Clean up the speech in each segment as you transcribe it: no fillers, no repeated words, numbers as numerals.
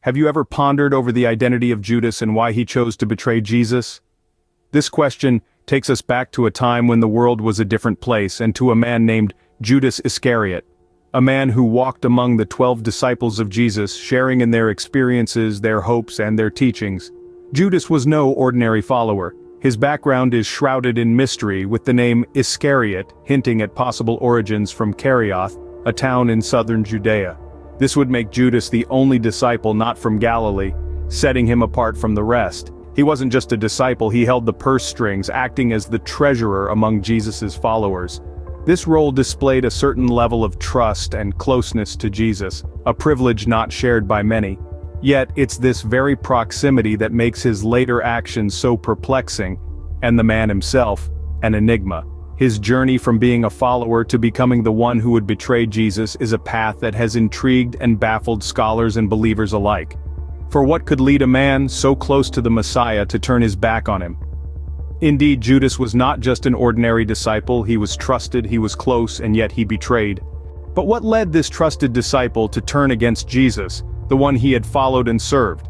Have you ever pondered over the identity of Judas and why he chose to betray Jesus? This question takes us back to a time when the world was a different place and to a man named Judas Iscariot, a man who walked among the 12 disciples of Jesus, sharing in their experiences, their hopes, and their teachings. Judas was no ordinary follower. His background is shrouded in mystery, with the name Iscariot hinting at possible origins from Kerioth, a town in southern Judea. This would make Judas the only disciple not from Galilee, setting him apart from the rest. He wasn't just a disciple, he held the purse strings, acting as the treasurer among Jesus' followers. This role displayed a certain level of trust and closeness to Jesus, a privilege not shared by many. Yet it's this very proximity that makes his later actions so perplexing, and the man himself, an enigma. His journey from being a follower to becoming the one who would betray Jesus is a path that has intrigued and baffled scholars and believers alike. For what could lead a man so close to the Messiah to turn his back on him? Indeed, Judas was not just an ordinary disciple, he was trusted, he was close, and yet he betrayed. But what led this trusted disciple to turn against Jesus, the one he had followed and served?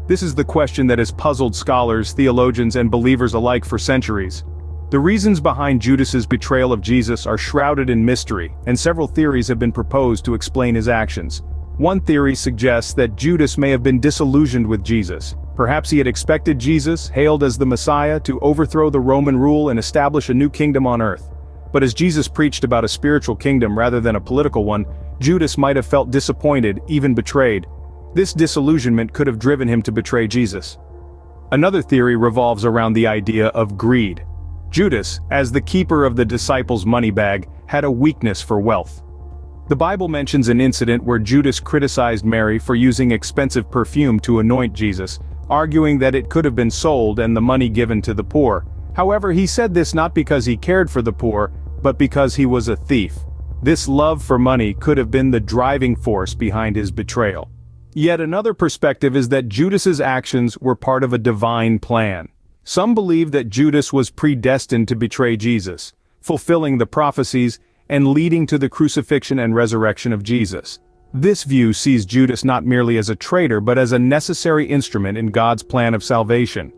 This is the question that has puzzled scholars, theologians, and believers alike for centuries. The reasons behind Judas's betrayal of Jesus are shrouded in mystery, and several theories have been proposed to explain his actions. One theory suggests that Judas may have been disillusioned with Jesus. Perhaps he had expected Jesus, hailed as the Messiah, to overthrow the Roman rule and establish a new kingdom on earth. But as Jesus preached about a spiritual kingdom rather than a political one, Judas might have felt disappointed, even betrayed. This disillusionment could have driven him to betray Jesus. Another theory revolves around the idea of greed. Judas, as the keeper of the disciples' money bag, had a weakness for wealth. The Bible mentions an incident where Judas criticized Mary for using expensive perfume to anoint Jesus, arguing that it could have been sold and the money given to the poor. However, he said this not because he cared for the poor, but because he was a thief. This love for money could have been the driving force behind his betrayal. Yet another perspective is that Judas's actions were part of a divine plan. Some believe that Judas was predestined to betray Jesus, fulfilling the prophecies and leading to the crucifixion and resurrection of Jesus. This view sees Judas not merely as a traitor but as a necessary instrument in God's plan of salvation.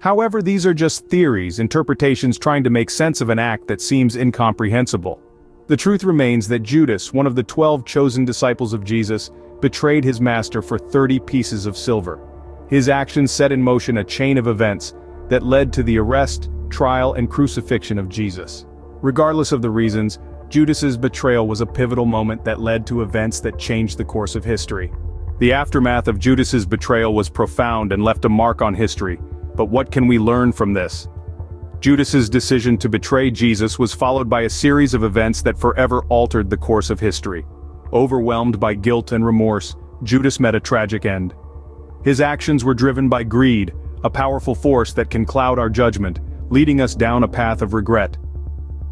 However, these are just theories, interpretations trying to make sense of an act that seems incomprehensible. The truth remains that Judas, one of the 12 chosen disciples of Jesus, betrayed his master for 30 pieces of silver. His actions set in motion a chain of events that led to the arrest, trial, and crucifixion of Jesus. Regardless of the reasons, Judas's betrayal was a pivotal moment that led to events that changed the course of history. The aftermath of Judas's betrayal was profound and left a mark on history, but what can we learn from this? Judas's decision to betray Jesus was followed by a series of events that forever altered the course of history. Overwhelmed by guilt and remorse, Judas met a tragic end. His actions were driven by greed, a powerful force that can cloud our judgment, leading us down a path of regret.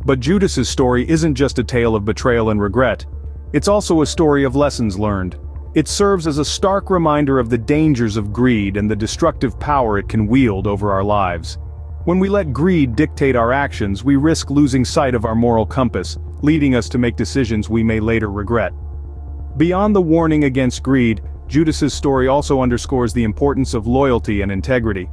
But Judas's story isn't just a tale of betrayal and regret. It's also a story of lessons learned. It serves as a stark reminder of the dangers of greed and the destructive power it can wield over our lives. When we let greed dictate our actions, we risk losing sight of our moral compass, leading us to make decisions we may later regret. Beyond the warning against greed, Judas's story also underscores the importance of loyalty and integrity.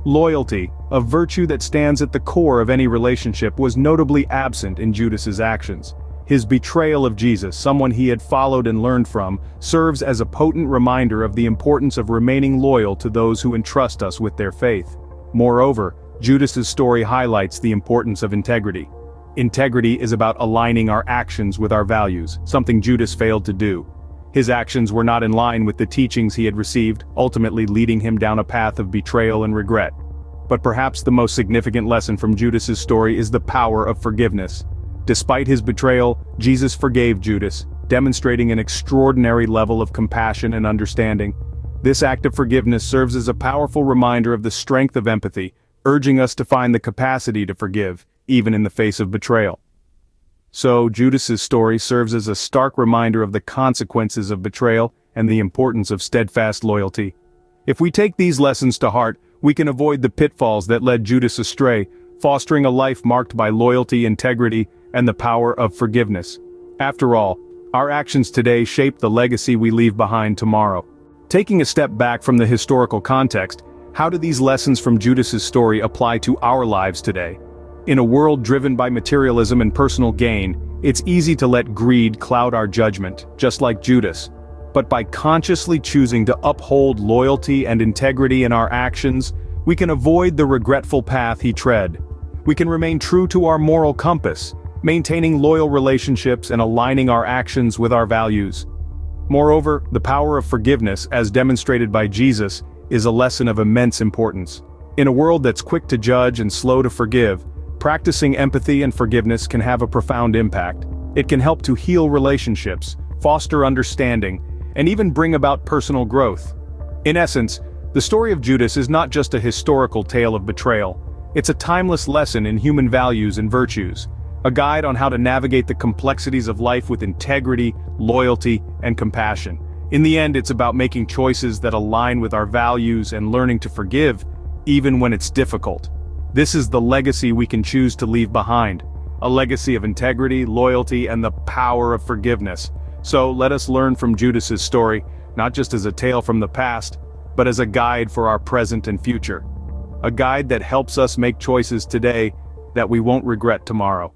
Loyalty, a virtue that stands at the core of any relationship, was notably absent in Judas's actions. His betrayal of Jesus, someone he had followed and learned from, serves as a potent reminder of the importance of remaining loyal to those who entrust us with their faith. Moreover, Judas's story highlights the importance of integrity. Integrity is about aligning our actions with our values, something Judas failed to do. His actions were not in line with the teachings he had received, ultimately leading him down a path of betrayal and regret. But perhaps the most significant lesson from Judas's story is the power of forgiveness. Despite his betrayal, Jesus forgave Judas, demonstrating an extraordinary level of compassion and understanding. This act of forgiveness serves as a powerful reminder of the strength of empathy, urging us to find the capacity to forgive, even in the face of betrayal. So, Judas's story serves as a stark reminder of the consequences of betrayal and the importance of steadfast loyalty. If we take these lessons to heart, we can avoid the pitfalls that led Judas astray, fostering a life marked by loyalty, integrity, and the power of forgiveness. After all, our actions today shape the legacy we leave behind tomorrow. Taking a step back from the historical context, how do these lessons from Judas's story apply to our lives today? In a world driven by materialism and personal gain, it's easy to let greed cloud our judgment, just like Judas. But by consciously choosing to uphold loyalty and integrity in our actions, we can avoid the regretful path he tread. We can remain true to our moral compass, maintaining loyal relationships and aligning our actions with our values. Moreover, the power of forgiveness, as demonstrated by Jesus, is a lesson of immense importance. In a world that's quick to judge and slow to forgive, practicing empathy and forgiveness can have a profound impact. It can help to heal relationships, foster understanding, and even bring about personal growth. In essence, the story of Judas is not just a historical tale of betrayal. It's a timeless lesson in human values and virtues, a guide on how to navigate the complexities of life with integrity, loyalty, and compassion. In the end, it's about making choices that align with our values and learning to forgive, even when it's difficult. This is the legacy we can choose to leave behind, a legacy of integrity, loyalty, and the power of forgiveness. So let us learn from Judas's story, not just as a tale from the past, but as a guide for our present and future. A guide that helps us make choices today that we won't regret tomorrow.